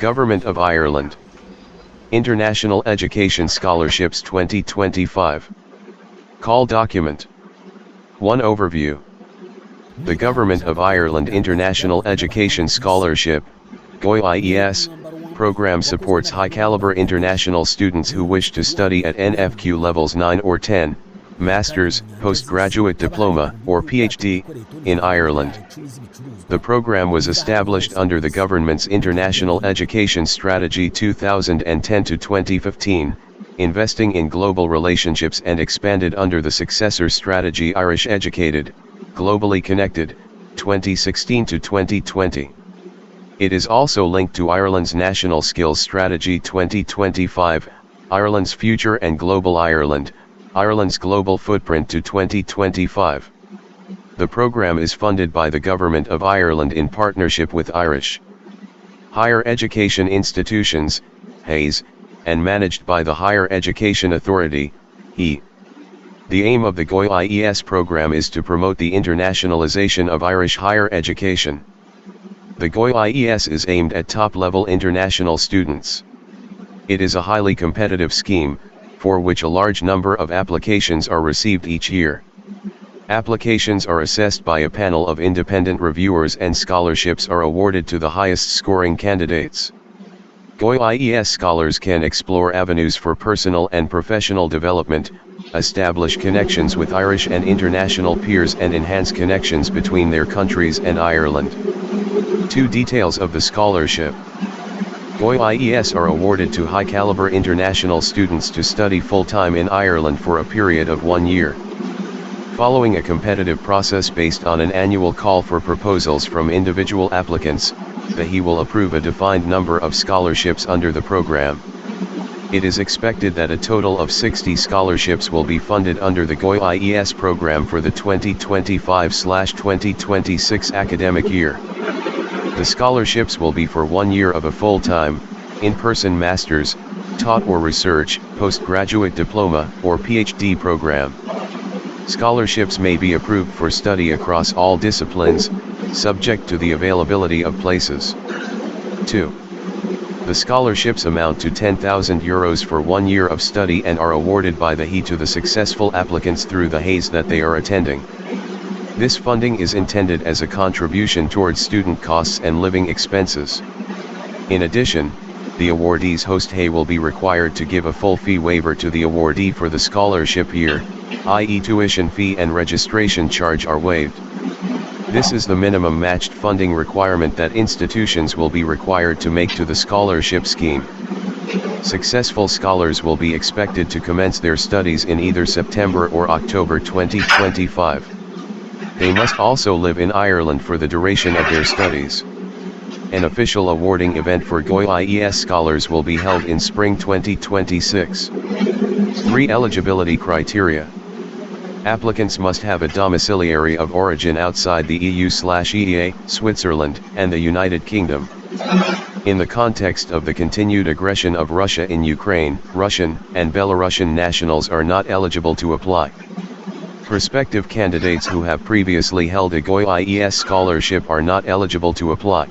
Government of Ireland. International Education Scholarships 2025. Call document. 1. Overview. The Government of Ireland International Education Scholarship, GOI-IES, program supports high-caliber international students who wish to study at NFQ levels 9 or 10, master's, postgraduate diploma, or PhD, in Ireland. The program was established under the government's International Education Strategy 2010-2015, investing in global relationships, and expanded under the successor strategy Irish Educated, Globally Connected, 2016-2020. It is also linked to Ireland's National Skills Strategy 2025, Ireland's Future and Global Ireland, Ireland's Global Footprint to 2025. The program is funded by the Government of Ireland in partnership with Irish Higher Education Institutions, HAES, and managed by the Higher Education Authority, HE. The aim of the GOI-IES program is to promote the internationalization of Irish higher education. The GOI-IES is aimed at top-level international students. It is a highly competitive scheme, for which a large number of applications are received each year. Applications are assessed by a panel of independent reviewers and scholarships are awarded to the highest-scoring candidates. GOI-IES scholars can explore avenues for personal and professional development, establish connections with Irish and international peers, and enhance connections between their countries and Ireland. 2 Details of the scholarship. GOI-IES are awarded to high-caliber international students to study full-time in Ireland for a period of 1 year. Following a competitive process based on an annual call for proposals from individual applicants, the HE will approve a defined number of scholarships under the program. It is expected that a total of 60 scholarships will be funded under the GOI-IES program for the 2025/2026 academic year. The scholarships will be for 1 year of a full-time, in-person master's, taught or research, postgraduate diploma, or PhD program. Scholarships may be approved for study across all disciplines, subject to the availability of places. 2. The scholarships amount to €10,000 for 1 year of study and are awarded by the HE to the successful applicants through the HAES that they are attending. This funding is intended as a contribution towards student costs and living expenses. In addition, the awardees host HAE will be required to give a full fee waiver to the awardee for the scholarship year, i.e. tuition fee and registration charge are waived. This is the minimum matched funding requirement that institutions will be required to make to the scholarship scheme. Successful scholars will be expected to commence their studies in either September or October 2025. They must also live in Ireland for the duration of their studies. An official awarding event for GOI-IES scholars will be held in spring 2026. 3 Eligibility criteria. Applicants must have a domiciliary of origin outside the EU/EEA, Switzerland, and the United Kingdom. In the context of the continued aggression of Russia in Ukraine, Russian and Belarusian nationals are not eligible to apply. Prospective candidates who have previously held a GOI-IES scholarship are not eligible to apply.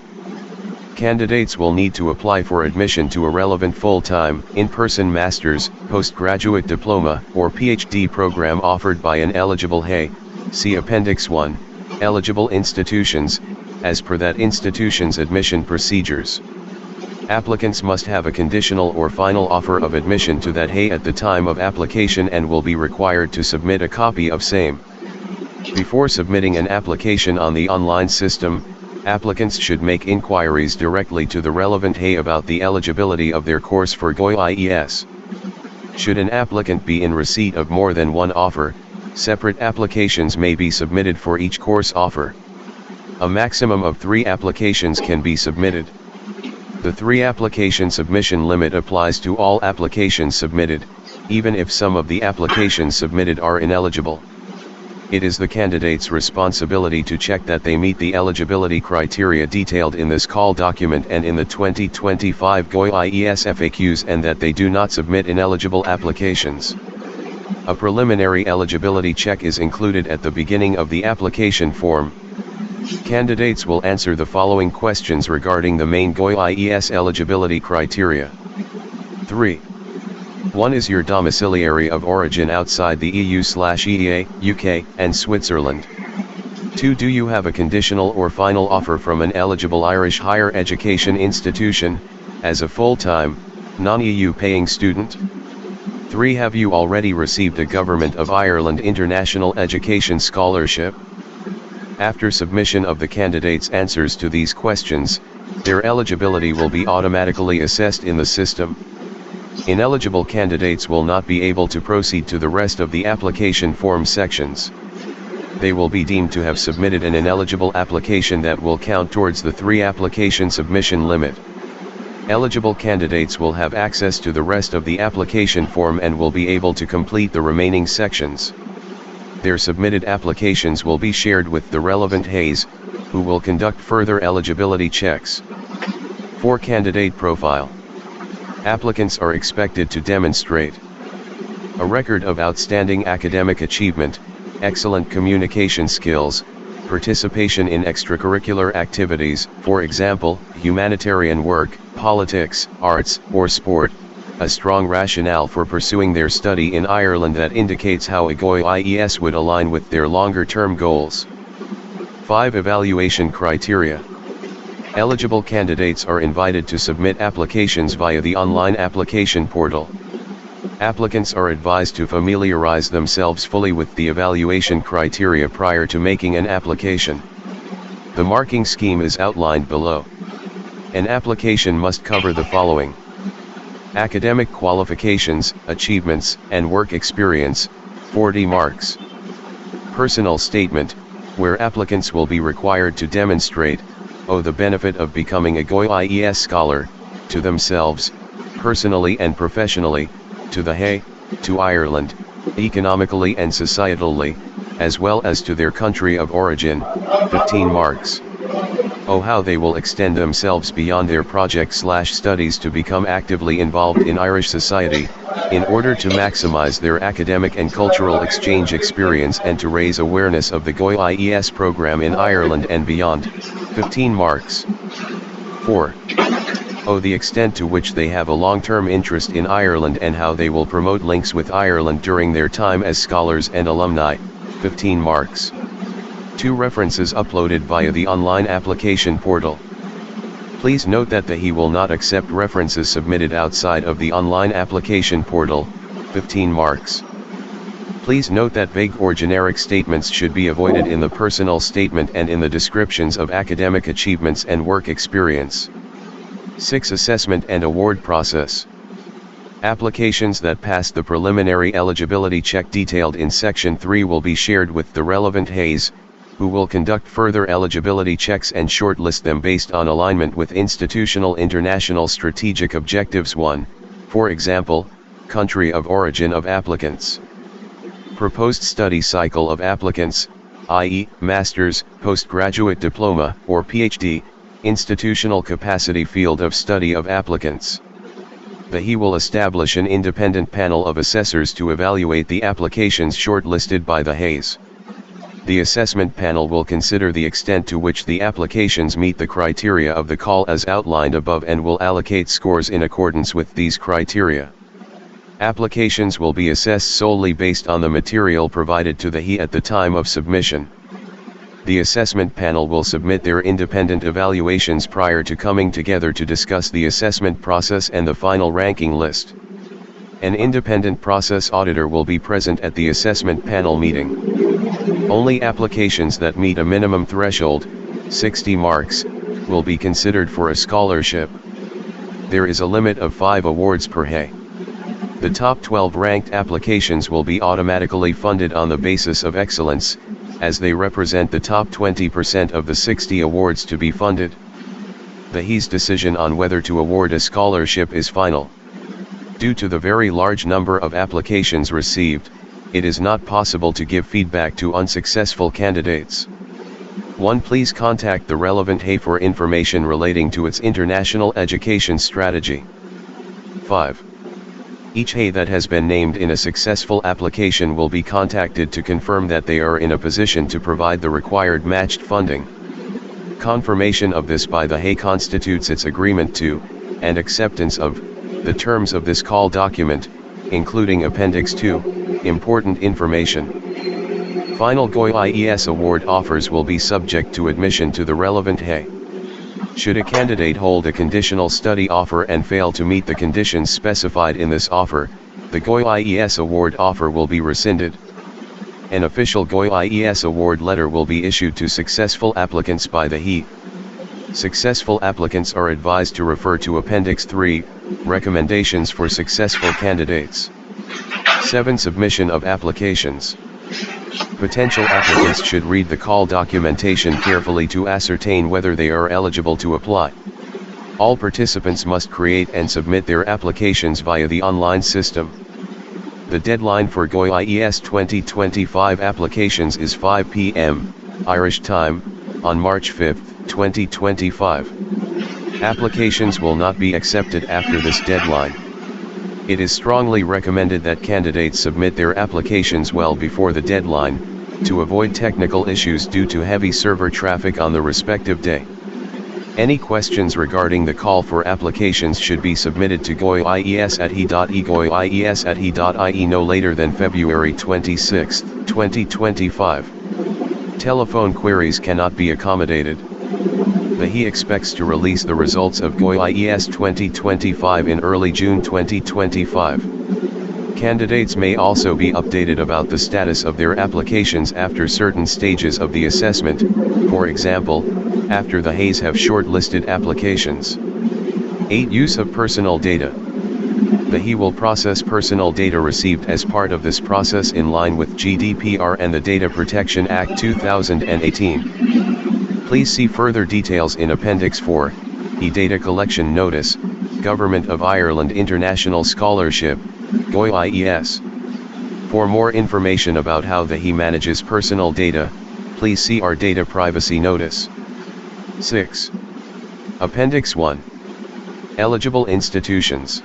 Candidates will need to apply for admission to a relevant full-time, in-person master's, postgraduate diploma, or PhD program offered by an eligible HAE, see Appendix 1, eligible institutions, as per that institution's admission procedures. Applicants must have a conditional or final offer of admission to that HAE at the time of application and will be required to submit a copy of same. Before submitting an application on the online system, applicants should make inquiries directly to the relevant HAE about the eligibility of their course for GOI-IES. Should an applicant be in receipt of more than one offer, separate applications may be submitted for each course offer. A maximum of 3 applications can be submitted. The 3-application submission limit applies to all applications submitted, even if some of the applications submitted are ineligible. It is the candidate's responsibility to check that they meet the eligibility criteria detailed in this call document and in the 2025 GOI-IES FAQs, and that they do not submit ineligible applications. A preliminary eligibility check is included at the beginning of the application form. Candidates will answer the following questions regarding the main GOI-IES eligibility criteria. 3. 1. Is your domiciliary of origin outside the EU/EEA, UK, and Switzerland? 2. Do you have a conditional or final offer from an eligible Irish higher education institution, as a full-time, non-EU paying student? 3. Have you already received a Government of Ireland International Education Scholarship? After submission of the candidate's answers to these questions, their eligibility will be automatically assessed in the system. Ineligible candidates will not be able to proceed to the rest of the application form sections. They will be deemed to have submitted an ineligible application that will count towards the 3-application submission limit. Eligible candidates will have access to the rest of the application form and will be able to complete the remaining sections. Their submitted applications will be shared with the relevant HAs, who will conduct further eligibility checks. 4. Candidate profile. Applicants are expected to demonstrate a record of outstanding academic achievement, excellent communication skills, participation in extracurricular activities, for example, humanitarian work, politics, arts, or sport, a strong rationale for pursuing their study in Ireland that indicates how a GOI-IES would align with their longer-term goals. 5. Evaluation criteria. Eligible candidates are invited to submit applications via the online application portal. Applicants are advised to familiarize themselves fully with the evaluation criteria prior to making an application. The marking scheme is outlined below. An application must cover the following: academic qualifications, achievements, and work experience, 40 marks. Personal statement, where applicants will be required to demonstrate the benefit of becoming a GOI-IES scholar, to themselves, personally and professionally, to the HA, to Ireland, economically and societally, as well as to their country of origin, 15 marks. How they will extend themselves beyond their project/studies to become actively involved in Irish society, in order to maximize their academic and cultural exchange experience and to raise awareness of the GOI-IES program in Ireland and beyond, 15 marks. 4. The extent to which they have a long-term interest in Ireland and how they will promote links with Ireland during their time as scholars and alumni, 15 marks. 2. References uploaded via the online application portal. Please note that the HE will not accept references submitted outside of the online application portal, 15 marks. Please note that vague or generic statements should be avoided in the personal statement and in the descriptions of academic achievements and work experience. 6. Assessment and award process. Applications that pass the preliminary eligibility check detailed in Section 3 will be shared with the relevant HAs, who will conduct further eligibility checks and shortlist them based on alignment with institutional international strategic objectives 1, for example, country of origin of applicants. Proposed study cycle of applicants, i.e., master's, postgraduate diploma, or PhD, institutional capacity field of study of applicants. The HE will establish an independent panel of assessors to evaluate the applications shortlisted by the HAs. The assessment panel will consider the extent to which the applications meet the criteria of the call as outlined above and will allocate scores in accordance with these criteria. Applications will be assessed solely based on the material provided to the HE at the time of submission. The assessment panel will submit their independent evaluations prior to coming together to discuss the assessment process and the final ranking list. An independent process auditor will be present at the assessment panel meeting. Only applications that meet a minimum threshold, 60 marks, will be considered for a scholarship. There is a limit of 5 awards per HA. The top 12 ranked applications will be automatically funded on the basis of excellence, as they represent the top 20% of the 60 awards to be funded. The HE's decision on whether to award a scholarship is final. Due to the very large number of applications received, it is not possible to give feedback to unsuccessful candidates. 1. Please contact the relevant HA for information relating to its international education strategy. 5. Each HA that has been named in a successful application will be contacted to confirm that they are in a position to provide the required matched funding. Confirmation of this by the he constitutes its agreement to, and acceptance of, the terms of this call document, including Appendix 2, important information. Final GOI-IES award offers will be subject to admission to the relevant he. Should a candidate hold a conditional study offer and fail to meet the conditions specified in this offer, the GOI-IES award offer will be rescinded. An official GOI-IES award letter will be issued to successful applicants by the he. Successful applicants are advised to refer to Appendix 3, Recommendations for Successful Candidates. 7. Submission of applications. Potential applicants should read the call documentation carefully to ascertain whether they are eligible to apply. All participants must create and submit their applications via the online system. The deadline for GOI-IES 2025 applications is 5 p.m. Irish time, on March 5, 2025. Applications will not be accepted after this deadline. It is strongly recommended that candidates submit their applications well before the deadline, to avoid technical issues due to heavy server traffic on the respective day. Any questions regarding the call for applications should be submitted to GOI-IES@he.ie no later than February 26, 2025. Telephone queries cannot be accommodated. The he expects to release the results of GOI-IES 2025 in early June 2025. Candidates may also be updated about the status of their applications after certain stages of the assessment, for example, after the he's have shortlisted applications. 8. Use of personal data. The he will process personal data received as part of this process in line with GDPR and the Data Protection Act 2018. Please see further details in Appendix 4, E-Data Collection Notice, Government of Ireland International Scholarship, GOI-IES. For more information about how the he manages personal data, please see our Data Privacy Notice. 6. Appendix 1. Eligible institutions.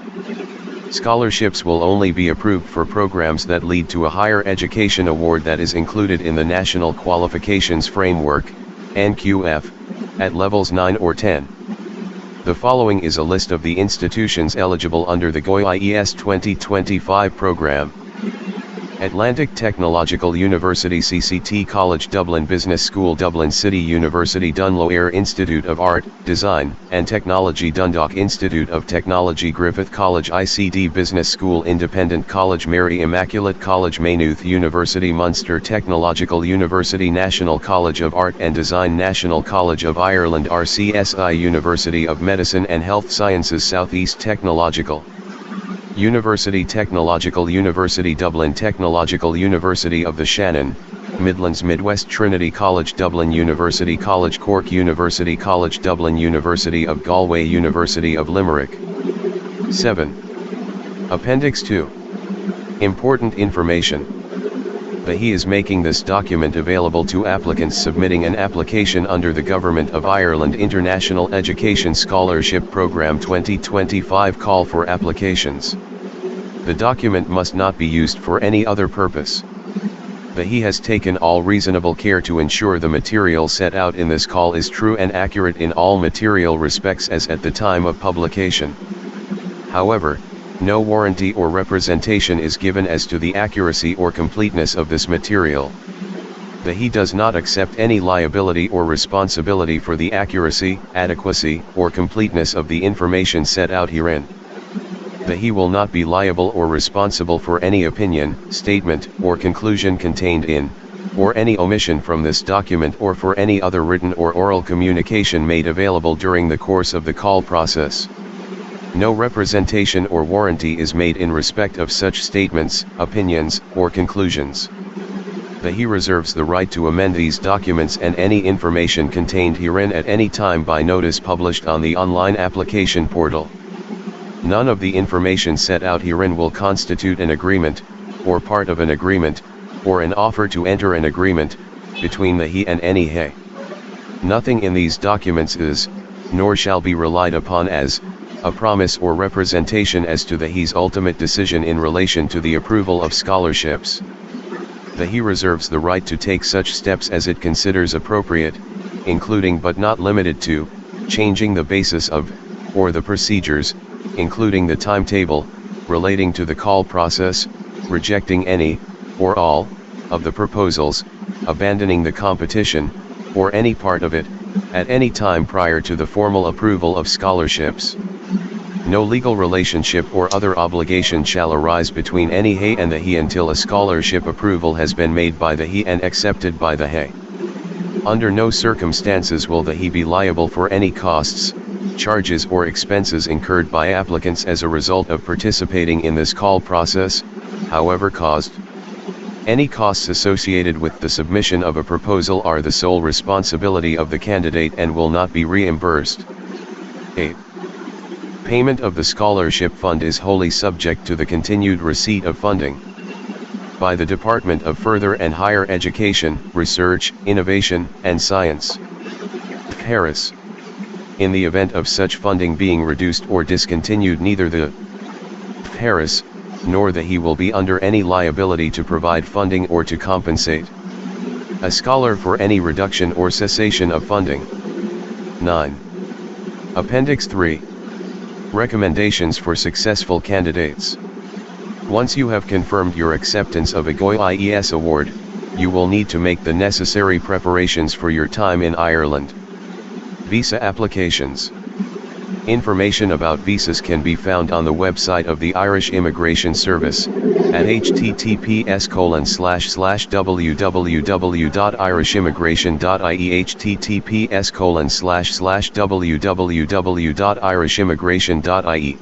Scholarships will only be approved for programs that lead to a higher education award that is included in the National Qualifications Framework, NQF, at levels 9 or 10. The following is a list of the institutions eligible under the GOI-IES 2025 program. Atlantic Technological University, CCT College, Dublin Business School, Dublin City University, Dunloe Institute of Art, Design and Technology, Dundalk Institute of Technology, Griffith College, ICD Business School, Independent College, Mary Immaculate College, Maynooth University, Munster Technological University, National College of Art and Design, National College of Ireland, RCSI, University of Medicine and Health Sciences, Southeast Technological University, Technological University, Dublin Technological University of the Shannon, Midlands, Midwest Trinity College, Dublin University College, Cork University College, Dublin University of Galway, University of Limerick. 7. Appendix 2. Important information. The he is making this document available to applicants submitting an application under the Government of Ireland International Education Scholarship Programme 2025 call for applications. The document must not be used for any other purpose. The he has taken all reasonable care to ensure the material set out in this call is true and accurate in all material respects as at the time of publication. However, no warranty or representation is given as to the accuracy or completeness of this material. The he does not accept any liability or responsibility for the accuracy, adequacy, or completeness of the information set out herein. The he will not be liable or responsible for any opinion, statement, or conclusion contained in, or any omission from this document or for any other written or oral communication made available during the course of the call process. No representation or warranty is made in respect of such statements, opinions, or conclusions. The he reserves the right to amend these documents and any information contained herein at any time by notice published on the online application portal. None of the information set out herein will constitute an agreement, or part of an agreement, or an offer to enter an agreement, between the he and any he. Nothing in these documents is, nor shall be relied upon as, a promise or representation as to the he's ultimate decision in relation to the approval of scholarships. The he reserves the right to take such steps as it considers appropriate, including but not limited to, changing the basis of, or the procedures, including the timetable, relating to the call process, rejecting any, or all, of the proposals, abandoning the competition, or any part of it, at any time prior to the formal approval of scholarships. No legal relationship or other obligation shall arise between any HE and the HE until a scholarship approval has been made by the HE and accepted by the HE. Under no circumstances will the HE be liable for any costs, charges or expenses incurred by applicants as a result of participating in this call process, however caused. Any costs associated with the submission of a proposal are the sole responsibility of the candidate and will not be reimbursed. 8. Payment of the scholarship fund is wholly subject to the continued receipt of funding by the Department of Further and Higher Education, Research, Innovation, and Science. Harris. In the event of such funding being reduced or discontinued, neither the Harris nor the HE will be under any liability to provide funding or to compensate a scholar for any reduction or cessation of funding. 9. Appendix 3. Recommendations for successful candidates. Once you have confirmed your acceptance of a GOI-IES award, you will need to make the necessary preparations for your time in Ireland. Visa applications. Information about visas can be found on the website of the Irish Immigration Service, at https://www.irishimmigration.ie, https://www.irishimmigration.ie.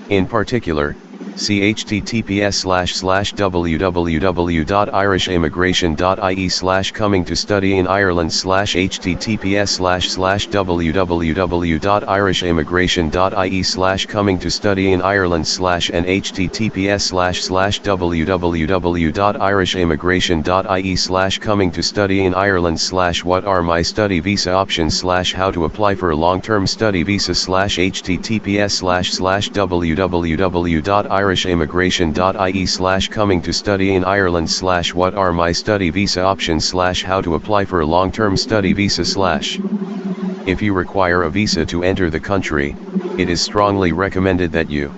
In particular, see https://www.irishimmigration.ie/coming to study in Ireland /https://www.irishimmigration.ie/coming to study in Ireland and https://www.irishimmigration.ie/coming to study in Ireland /what are my study visa options /how to apply for a long-term study visa https://www.irishimmigration.ie/coming to study in Ireland /what are my study visa options /how to apply for a long-term study visa /. If you require a visa to enter the country, it is strongly recommended that you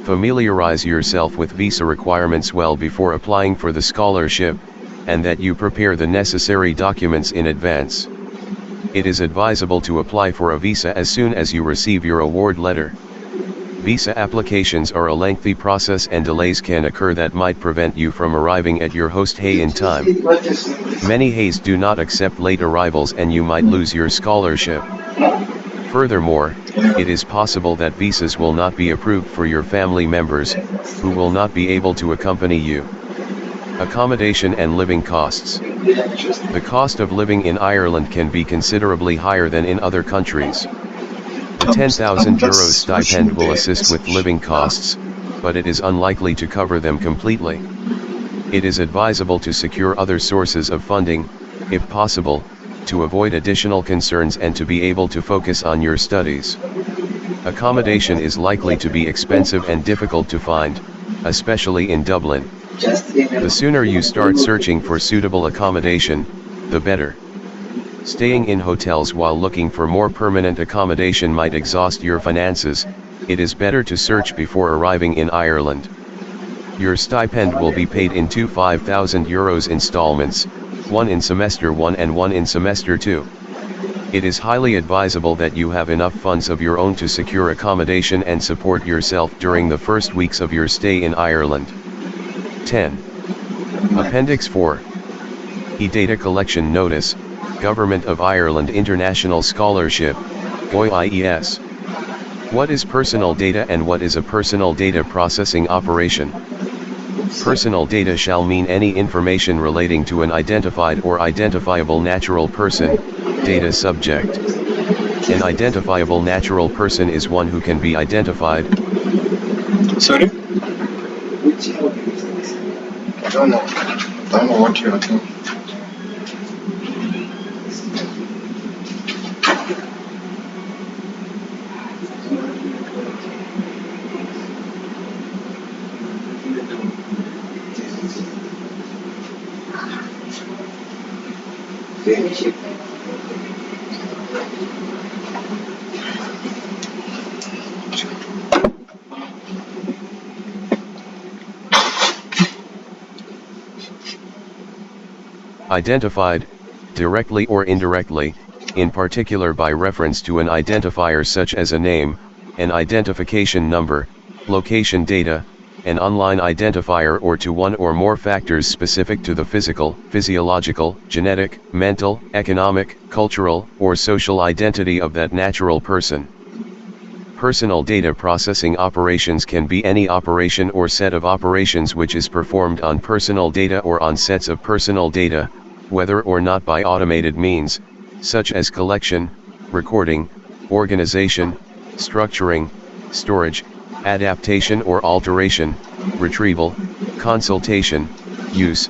familiarize yourself with visa requirements well before applying for the scholarship, and that you prepare the necessary documents in advance. It is advisable to apply for a visa as soon as you receive your award letter. Visa applications are a lengthy process and delays can occur that might prevent you from arriving at your host HE in time. Many HEs do not accept late arrivals and you might lose your scholarship. Furthermore, it is possible that visas will not be approved for your family members, who will not be able to accompany you. Accommodation and living costs. The cost of living in Ireland can be considerably higher than in other countries. The €10,000 stipend will assist with living costs, but it is unlikely to cover them completely. It is advisable to secure other sources of funding, if possible, to avoid additional concerns and to be able to focus on your studies. Accommodation is likely to be expensive and difficult to find, especially in Dublin. The sooner you start searching for suitable accommodation, the better. Staying in hotels while looking for more permanent accommodation might exhaust your finances. It is better to search before arriving in Ireland. Your stipend will be paid in two €5,000 installments, one in semester 1 and one in semester 2. It is highly advisable that you have enough funds of your own to secure accommodation and support yourself during the first weeks of your stay in Ireland. 10. Appendix 4. E-Data Collection Notice, Government of Ireland International Scholarship, GOI-IES. What is personal data and what is a personal data processing operation? Personal data shall mean any information relating to an identified or identifiable natural person, data subject. An identifiable natural person is one who can be identified. Sorry? I don't know what you're looking. Identified, directly or indirectly, in particular by reference to an identifier such as a name, an identification number, location data, an online identifier, or to one or more factors specific to the physical, physiological, genetic, mental, economic, cultural, or social identity of that natural person. Personal data processing operations can be any operation or set of operations which is performed on personal data or on sets of personal data, whether or not by automated means, such as collection, recording, organization, structuring, storage, adaptation or alteration, retrieval, consultation, use,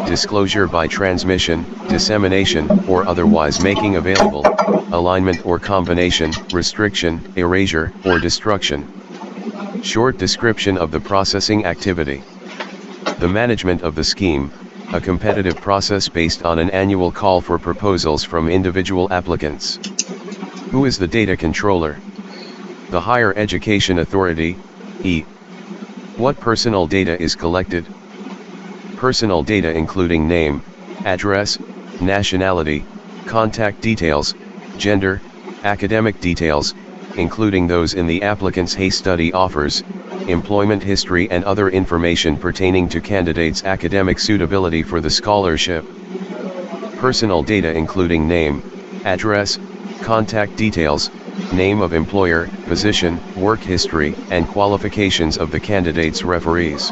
disclosure by transmission, dissemination, or otherwise making available, alignment or combination, restriction, erasure, or destruction. Short description of the processing activity. The management of the scheme, a competitive process based on an annual call for proposals from individual applicants. Who is the data controller? The Higher Education Authority, E. What personal data is collected? Personal data including name, address, nationality, contact details, gender, academic details, including those in the applicant's HE study offers, employment history and other information pertaining to candidates' academic suitability for the scholarship. Personal data including name, address, contact details, name of employer, position, work history, and qualifications of the candidate's referees.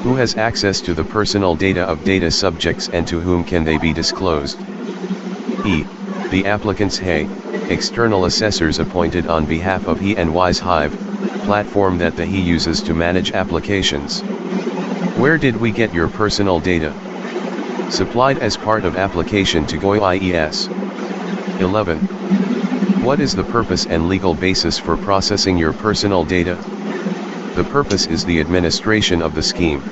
Who has access to the personal data of data subjects and to whom can they be disclosed? E. The applicant's HE, external assessors appointed on behalf of HE and WISE Hive, platform that the HE uses to manage applications. Where did we get your personal data? Supplied as part of application to GOI-IES. 11. What is the purpose and legal basis for processing your personal data? The purpose is the administration of the scheme.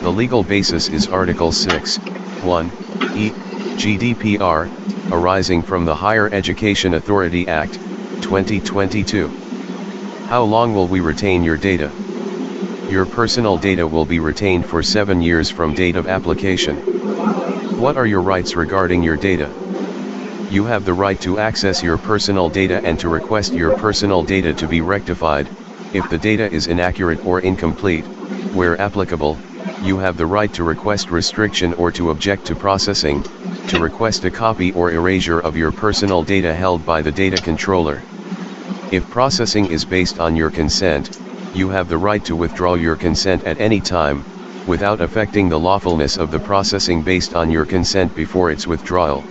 The legal basis is Article 6, 1, E, GDPR, arising from the Higher Education Authority Act, 2022. How long will we retain your data? Your personal data will be retained for 7 years from date of application. What are your rights regarding your data? You have the right to access your personal data and to request your personal data to be rectified, if the data is inaccurate or incomplete. Where applicable, you have the right to request restriction or to object to processing, to request a copy or erasure of your personal data held by the data controller. If processing is based on your consent, you have the right to withdraw your consent at any time, without affecting the lawfulness of the processing based on your consent before its withdrawal.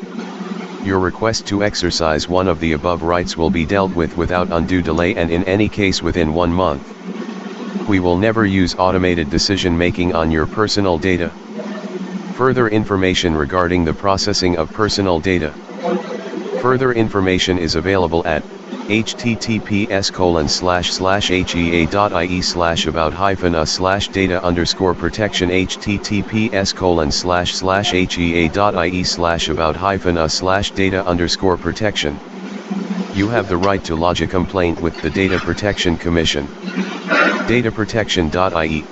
Your request to exercise one of the above rights will be dealt with without undue delay and in any case within 1 month. We will never use automated decision-making on your personal data. Further information regarding the processing of personal data. Further information is available at https://hea.ie/about-us/data_protection https://hea.ie/about-us/data_protection. You have the right to lodge a complaint with the Data Protection Commission. dataprotection.ie